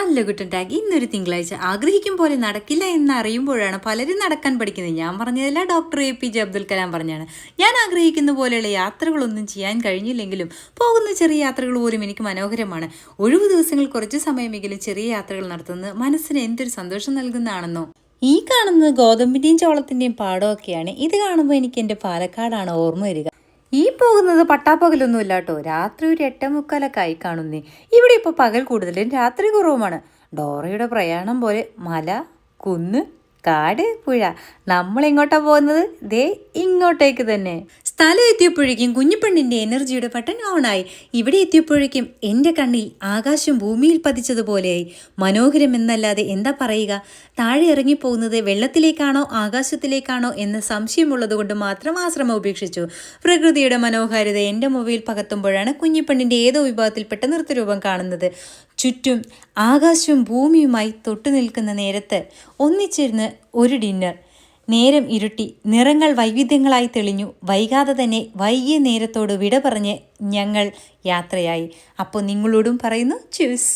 Hello Guten tag. ഇന്നൊരു തിങ്കളാഴ്ച ആഗ്രഹിക്കും പോലെ നടക്കില്ല എന്ന് അറിയുമ്പോഴാണ് പലരും നടക്കാൻ പഠിക്കുന്നത്. ഞാൻ പറഞ്ഞതല്ല, ഡോക്ടർ APJ അബ്ദുൽ കലാം പറഞ്ഞാണ്. ഞാൻ ആഗ്രഹിക്കുന്ന പോലെയുള്ള യാത്രകളൊന്നും ചെയ്യാൻ കഴിഞ്ഞില്ലെങ്കിലും പോകുന്ന ചെറിയ യാത്രകൾ പോലും എനിക്ക് മനോഹരമാണ്. ഒഴിവു ദിവസങ്ങൾ കുറച്ച് സമയമെങ്കിലും ചെറിയ യാത്രകൾ നടത്തുന്നത് മനസ്സിന് എന്തൊരു സന്തോഷം നൽകുന്നതാണെന്നോ. ഈ കാണുന്നത് ഗോതമ്പിൻ്റെയും ചോളത്തിൻ്റെയും പാടമൊക്കെയാണ്. ഇത് കാണുമ്പോൾ എനിക്ക് എൻ്റെ പാലക്കാടാണ് ഓർമ്മ വരിക. ഈ പോകുന്നത് പട്ടാപ്പകലൊന്നുമില്ല കേട്ടോ. രാത്രി ഒരു 8:45 ആയി കാണുന്നേ. ഇവിടെ ഇപ്പോൾ പകൽ കൂടുതലും രാത്രി കുറവുമാണ്. ഡോറയുടെ പ്രയാണം പോലെ മല, കുന്ന്, കാട്, പുഴ. നമ്മൾ എങ്ങോട്ടാ പോകുന്നത്? ദേ ഇങ്ങോട്ടേക്ക് തന്നെ. സ്ഥലം എത്തിയപ്പോഴേക്കും കുഞ്ഞിപ്പെണ്ണിൻ്റെ എനർജിയുടെ ബട്ടൺ ഓണായി. ഇവിടെ എത്തിയപ്പോഴേക്കും എൻ്റെ കണ്ണിൽ ആകാശം ഭൂമിയിൽ പതിച്ചതുപോലെയായി. മനോഹരം എന്നല്ലാതെ എന്താ പറയുക. താഴെ ഇറങ്ങിപ്പോകുന്നത് വെള്ളത്തിലേക്കാണോ ആകാശത്തിലേക്കാണോ എന്ന സംശയമുള്ളത് കൊണ്ട് മാത്രം ആശ്രമം ഉപേക്ഷിച്ചു. പ്രകൃതിയുടെ മനോഹാരിത എൻ്റെ മൊബൈൽ പകർത്തുമ്പോഴാണ് കുഞ്ഞിപ്പെണ്ണിൻ്റെ ഏതോ വിഭാഗത്തിൽപ്പെട്ട നൃത്തരൂപം കാണുന്നത്. ചുറ്റും ആകാശവും ഭൂമിയുമായി തൊട്ടു നിൽക്കുന്ന നേരത്ത് ഒന്നിച്ചിരുന്ന് ഒരു ഡിന്നർ. നേരം ഇരുട്ടി, നിറങ്ങൾ വൈവിധ്യങ്ങളായി തെളിഞ്ഞു. വൈകാതെ തന്നെ വൈകിയ നേരത്തോട് വിട പറഞ്ഞ് ഞങ്ങൾ യാത്രയായി. അപ്പോൾ നിങ്ങളോടും പറയുന്നു, ചൂസ്.